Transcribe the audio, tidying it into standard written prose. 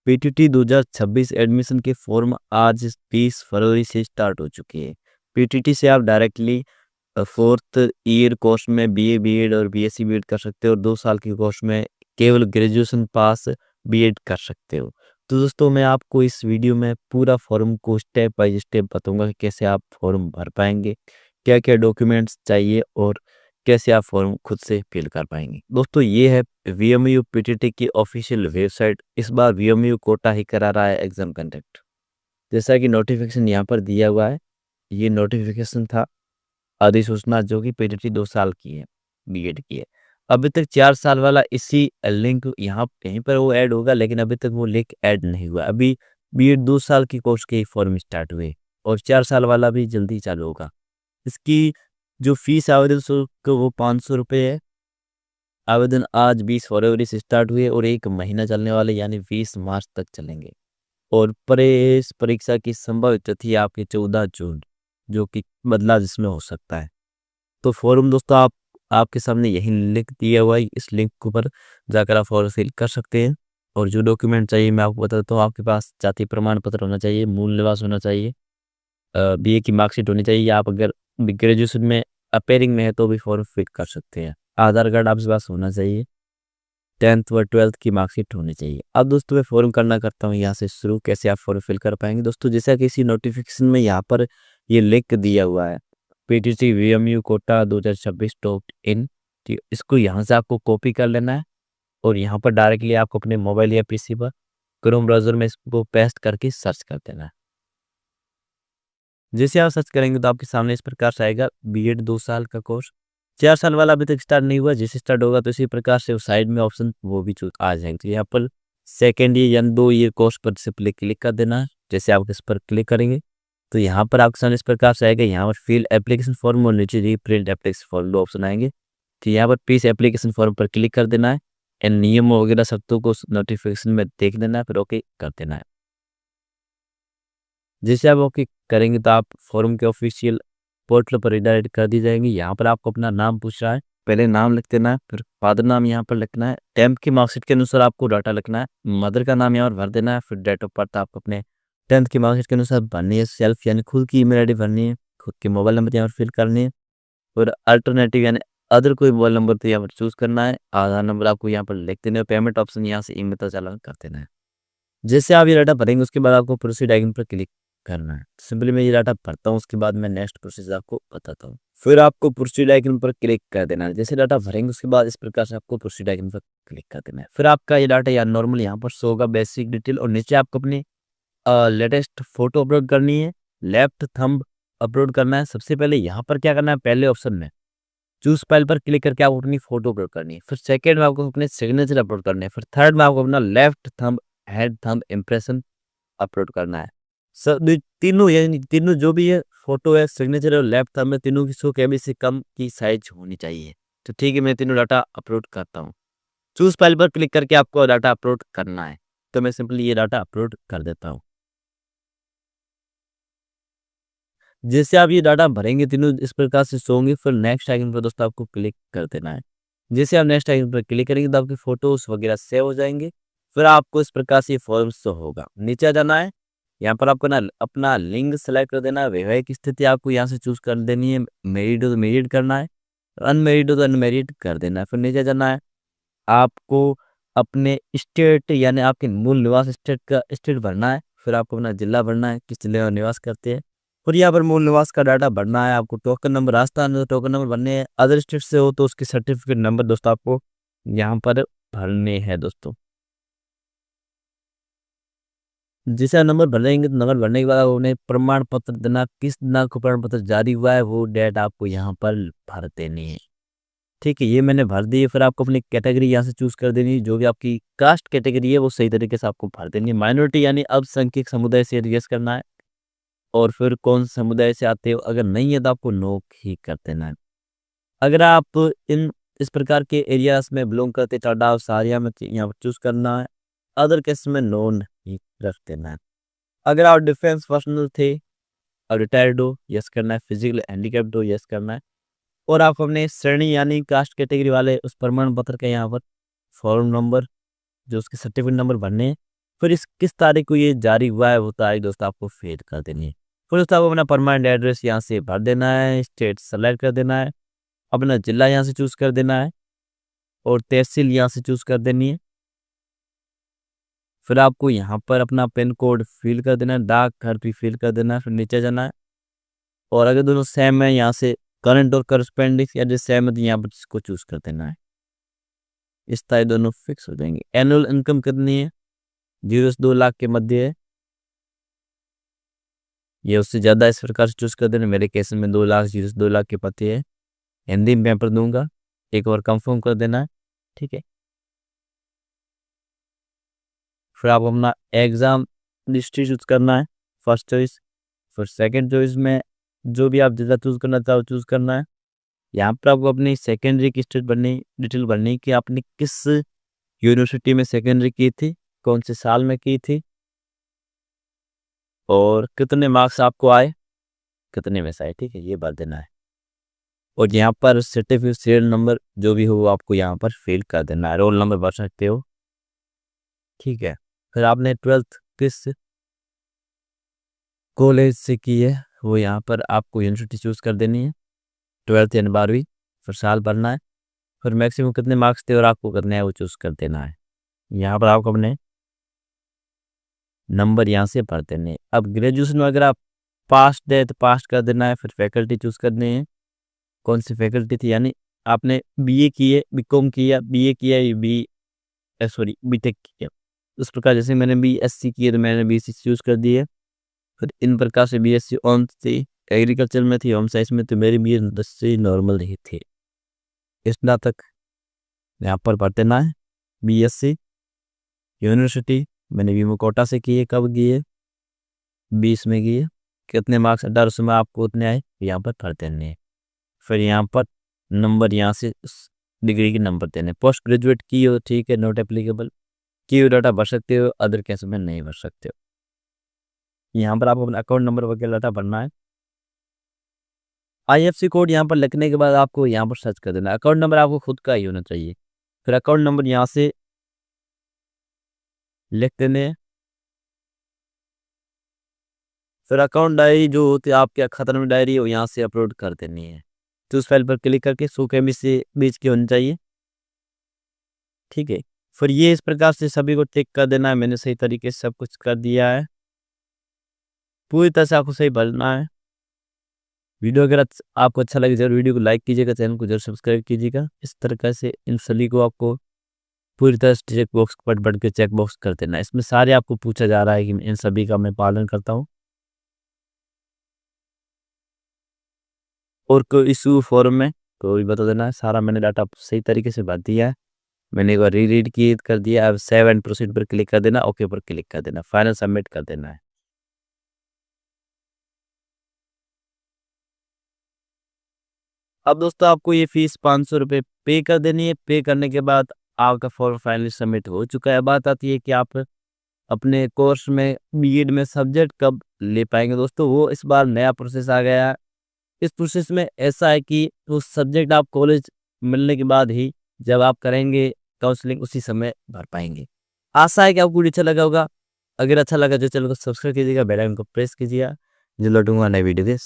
PTT 2026 admission के form आज 20 फरवरी से स्टार्ट हो चुके हैं। पीटीटी से आप डायरेक्टली फोर्थ ईयर कोर्स में बीए बीएड और बीएससी बीएड कर सकते हो और 2 साल के कोर्स में केवल ग्रेजुएशन पास बीएड कर सकते हो। तो दोस्तों मैं आपको इस वीडियो में पूरा फॉर्म को स्टेप बाय स्टेप बताऊंगा कि कैसे आप फॉर्म भर पाएंगे, क्या क्या डॉक्यूमेंट्स चाहिए और कैसे आप फॉर्म खुद से फिल कर पाएंगे। दोस्तों ये है वीएमयू पीटीटी की ऑफिशियल वेबसाइट। इस बार वीएमयू कोटा ही करा रहा है एग्जाम कंडक्ट। जैसा कि नोटिफिकेशन यहाँ पर दिया हुआ है, ये नोटिफिकेशन था अधिसूचना जो कि पीटीटी 2 साल की है, बीएड की है। अभी तक 4 साल वाला इसी लिंक यहाँ कहीं पर वो ऐड होगा, लेकिन अभी तक वो लिंक ऐड नहीं हुआ। अभी बीएड 2 साल की कोर्स के ही फॉर्म स्टार्ट हुए और 4 साल वाला भी जल्दी चालू होगा। इसकी जो फीस आवेदन शुल्क वो 500 रुपये है। आवेदन आज 20 फरवरी से स्टार्ट हुए और 1 महीना चलने वाले यानी 20 मार्च तक चलेंगे। और प्रवेश परीक्षा की संभावित तिथि आपकी 14 जून, जो कि बदलाव जिसमें हो सकता है। तो फॉर्म दोस्तों आपके सामने यही लिंक दिया हुआ है, इस लिंक के ऊपर जाकर आप फॉर्म फिल कर सकते हैं। और जो डॉक्यूमेंट चाहिए मैं आपको बताता हूँ। आपके पास जाति प्रमाण पत्र होना चाहिए, मूल निवास होना चाहिए, बीए की मार्कशीट होनी चाहिए। आप अगर ग्रेजुएशन में अपेयरिंग में है तो भी फॉर्म फिल कर सकते हैं। आधार कार्ड आपके पास होना चाहिए, 10th व 12th की मार्कशीट होनी चाहिए। अब दोस्तों मैं फॉर्म करना करता हूँ यहाँ से शुरू, कैसे आप फॉर्म फिल कर पाएंगे। दोस्तों जैसा कि इसी नोटिफिकेशन में यहाँ पर ये लिंक दिया हुआ है, PTT VMU Kota 2026 top in, इसको यहाँ से आपको कॉपी कर लेना है और यहाँ पर डायरेक्टली आपको अपने मोबाइल या पीसी पर क्रोम ब्राउजर में इसको पेस्ट करके सर्च कर देना है। जैसे आप सर्च करेंगे तो आपके सामने इस प्रकार से आएगा बीएड 2 साल का कोर्स। 4 साल वाला अभी तक स्टार्ट नहीं हुआ, जैसे स्टार्ट होगा तो इसी प्रकार से साइड में ऑप्शन वो भी आ जाएंगे। तो यहाँ पर सेकेंड ईयर यानी 2 ईयर कोर्स पर सिंपली क्लिक कर देना है। जैसे आप इस पर क्लिक करेंगे तो यहाँ पर आपके सामने इस प्रकार से आएगा। यहाँ पर फिल एप्लीकेशन फॉर्म और नीचे रीप्रिंट एप्लीकेशन फॉर्म 2 ऑप्शन आएंगे। तो यहाँ पर पीस एप्लीकेशन फॉर्म पर क्लिक कर देना है एंड नियम वगैरह शर्तों को नोटिफिकेशन में देख देना है, फिर ओके कर देना है। जैसे आप ओके करेंगे तो आप फॉर्म के ऑफिशियल पोर्टल पर रिडायरेक्ट कर दी जाएंगी। यहाँ पर आपको अपना नाम पूछ रहा है, पहले नाम लिख देना है, फिर फादर नाम यहाँ पर लिखना है, 10th की मार्कशीट के अनुसार आपको डाटा लिखना है, मदर का नाम यहाँ पर भर देना है, फिर डेट ऑफ बर्थ आपको अपने 10th की मार्कशीट के अनुसार भरनी है, सेल्फ यानी खुद की ईमेल आईडी भरनी है, खुद के मोबाइल नंबर यहाँ पर फिल करनी है और अल्टरनेटिव यानी अदर कोई मोबाइल नंबर तो यहाँ पर चूज करना है। आधार नंबर आपको यहाँ पर लिख देना है, पेमेंट ऑप्शन यहाँ से ईमेल तो चालान कर देना है। जैसे आप ये डाटा भरेंगे उसके बाद आपको प्रोसीड आइकन पर क्लिक करना है। सिंपली मैं ये डाटा भरता हूँ, उसके बाद मैं नेक्स्ट प्रोसेस आपको बताता हूँ। फिर आपको प्रोसीड आइकन पर क्लिक कर देना है। जैसे डाटा भरेंगे उसके बाद इस प्रकार से आपको प्रोसीड आइकन पर क्लिक कर देना है। फिर आपका ये डाटा या नॉर्मल यहाँ पर शो होगा बेसिक डिटेल और नीचे आपको अपनी लेटेस्ट फोटो अपलोड करनी है, लेफ्ट थंब अपलोड करना है। सबसे पहले यहाँ पर क्या करना है, पहले ऑप्शन में चूज फाइल पर क्लिक करके आपको अपनी फोटो अपलोड करनी है। फिर सेकंड में आपको अपने सिग्नेचर अपलोड करने हैं। फिर थर्ड में आपको अपना left thumb head thumb impression upload करना है। सब तीनों यानी तीनों जो भी है फोटो है, सिग्नेचर और लेफ्ट थंब में तीनों की 100 KB से कम की साइज होनी चाहिए। तो ठीक है, मैं तीनों डाटा अपलोड करता हूँ। चूज फाइल पर क्लिक करके आपको डाटा अपलोड करना है। तो मैं सिंपली ये डाटा अपलोड कर देता हूँ। जैसे आप ये डाटा भरेंगे तीनों इस प्रकार से शो होंगे। फिर नेक्स्ट आइकन पर दोस्तों आपको क्लिक कर देना है। जैसे आप नेक्स्ट आइकन पर क्लिक करेंगे तो आपके फोटोज वगैरह सेव हो जाएंगे। फिर आपको इस प्रकार से फॉर्म शो होगा। नीचे आ जाना है, यहाँ पर आपको ना अपना लिंग सेलेक्ट कर देना है। वैवाहिक स्थिति आपको यहाँ से चूज कर देनी है, मैरिड हो तो मैरिड करना है, अनमेरिड हो तो अनमेरिड कर देना है। फिर नीचे जाना है, आपको अपने स्टेट यानी आपके मूल निवास स्टेट का स्टेट भरना है। फिर आपको अपना जिला भरना है, किस जिले में निवास करते हैं। और यहाँ पर मूल निवास का डाटा भरना है। आपको टोकन नंबर, राजस्थान में टोकन नंबर भरने हैं, अदर स्टेट से हो तो उसके सर्टिफिकेट नंबर दोस्तों आपको यहाँ पर भरने हैं। दोस्तों जैसे नंबर भर देंगे तो नंबर भरने के बाद उन्हें प्रमाण पत्र देना, किस दिनांक को प्रमाण पत्र जारी हुआ है वो डेट आपको यहाँ पर भर देनी है। ठीक है, ये मैंने भर दी है। फिर आपको अपनी कैटेगरी यहाँ से चूज कर देनी है। जो भी आपकी कास्ट कैटेगरी है वो सही तरीके से आपको भर देनी है। माइनॉरिटी यानी अल्पसंख्यक समुदाय से यस करना है और फिर कौन समुदाय से आते हो, अगर नहीं है तो आपको नो ही कर देना है। अगर आप इन इस प्रकार के एरियाज में बिलोंग करते टाडा और सारिया में, यहाँ पर चूज करना है। अदर केस में नो नहीं रख देना है। अगर आप डिफेंस पर्सनल थे और रिटायर्ड हो, यस करना है। फिजिकल हैंडीकैप्ड हो, यस करना है। और आप अपने श्रेणी यानी कास्ट कैटेगरी वाले उस प्रमाण पत्र के यहाँ पर फॉर्म नंबर जो उसके सर्टिफिकेट नंबर भरने हैं फिर इस किस तारीख को ये जारी हुआ है वो तारीख दोस्तों आपको फिल कर देनी है। फिर दोस्तों आपको अपना परमानेंट एड्रेस यहाँ से भर देना है, स्टेट सेलेक्ट कर देना है, अपना जिला यहाँ से चूज़ कर देना है और तहसील यहाँ से चूज़ कर देनी है। फिर आपको यहाँ पर अपना पिन कोड फिल कर देना है, डाकघर भी फिल कर देना है, फिर नीचे जाना है और अगर दोनों सेम है यहाँ से करंट और करस्पेंडिंग एड्रेस सेम है तो यहाँ पर इसको चूज़ कर देना है। इस तरह दोनों फिक्स हो जाएंगे। एनुअल इनकम कितनी है? 0 से 2 लाख के मध्य है। ये उससे ज़्यादा इस प्रकार से चूज़ कर देना। मेरे केस में 2 लाख 0 से 2 लाख के पते है। हिंदी में पेपर दूंगा, एक बार कंफर्म कर देना है, ठीक है। फिर आप अपना एग्ज़ाम डिस्ट्रिक्ट चूज़ करना है, फर्स्ट चॉइस। फिर सेकंड चॉइस में जो भी आप जिला चूज़ करना चाहो चूज़ करना है। यहाँ पर आपको अपनी सेकेंडरी की स्टेट भरनी, डिटेल भरनी कि आपने किस यूनिवर्सिटी में सेकेंडरी की थी, कौन से साल में की थी और कितने मार्क्स आपको आए, कितने में से आए, ठीक है, ये भर देना है। और यहाँ पर सर्टिफिकेट सीरियल नंबर जो भी हो वो आपको यहाँ पर फिल कर देना है। रोल नंबर भर सकते हो, ठीक है। फिर आपने 12th किस कॉलेज से की है वो यहाँ पर आपको यूनिवर्सिटी चूज़ कर देनी है, 12th यानी 12वीं। फिर साल भरना है, फिर मैक्सिमम कितने मार्क्स थे और आपको करना है वो चूज़ कर देना है। यहाँ पर आपको अपने नंबर यहाँ से भर देने हैं। अब ग्रेजुएशन में अगर आप पास्ट है तो पास्ट कर देना है, फिर फैकल्टी चूज़ करनी है, कौन सी फैकल्टी थी, यानी आपने बीए की है, बीकॉम किया, बीए किया या सॉरी बीटेक किया। उस प्रकार जैसे मैंने बीएससी की है तो मैंने बीएससी चूज़ कर दी है। फिर इन प्रकार से बीएससी ऑन थी, एग्रीकल्चर में थी, होम साइंस में, तो मेरी बी इंडस्ट्री नॉर्मल ही थी। स्नातक यहाँ पर भर देना है। बीएससी यूनिवर्सिटी मैंने वीमो कोटा से की है, कब की है, 20 में की है, कितने मार्क्स 1800 में आपको उतने आए यहाँ पर भर देने हैं। फिर यहाँ पर नंबर यहाँ से डिग्री के नंबर देने। पोस्ट ग्रेजुएट की हो, ठीक है, नॉट एप्लीकेबल, की हो डाटा भर सकते हो, अदर केस में नहीं भर सकते हो। यहाँ पर आपको अपना अकाउंट नंबर वगैरह डाटा भरना है। आईएफसी कोड यहाँ पर लिखने के बाद आपको यहाँ पर सर्च कर देना है। अकाउंट नंबर आपको खुद का ही होना चाहिए। फिर अकाउंट नंबर यहाँ से लिख देने हैं। फिर अकाउंट डायरी जो होती है आपके खतरे में डायरी, वो यहाँ से अपलोड कर देनी है। तो उस फाइल पर क्लिक करके 100 KB से बीच की होनी चाहिए, ठीक है। फिर ये इस प्रकार से सभी को टिक कर देना है। मैंने सही तरीके से सब कुछ कर दिया है, पूरी तरह से आपको सही भरना है। वीडियो अगर आपको अच्छा लगे जरूर वीडियो को लाइक कीजिएगा, चैनल को जरूर सब्सक्राइब कीजिएगा। इस तरह से इन सभी को आपको पूरी तरह से चेक बॉक्स पढ़ पढ़ के चेक बॉक्स कर देना है। इसमें सारे आपको पूछा जा रहा है कि इन सभी का मैं पालन करता हूँ और कोई इशू फॉर्म में तो भी बता देना है। सारा मैंने डाटा सही तरीके से भर दिया है। मैंने एक बार रीड की कर दिया। अब सेव एंड प्रोसीड पर क्लिक कर देना, ओके पर क्लिक कर देना, फाइनल सबमिट कर देना है। अब दोस्तों आपको ये फीस 500 रुपये पे कर देनी है। पे करने के बाद आपका फॉर्म फाइनली सबमिट हो चुका है। बात आती है कि आप अपने कोर्स में बीएड में सब्जेक्ट कब ले पाएंगे दोस्तों। वो इस बार नया प्रोसेस आ गया है। इस प्रोसेस में ऐसा है कि वो सब्जेक्ट आप कॉलेज मिलने के बाद ही जब आप करेंगे काउंसलिंग उसी समय भर पाएंगे। आशा है कि आपको वीडियो अच्छा लगा होगा। अगर अच्छा लगा तो चैनल को सब्सक्राइब कीजिएगा, बेल आइकन को प्रेस कीजिएगा। जो लौटूंगा नई वीडियो के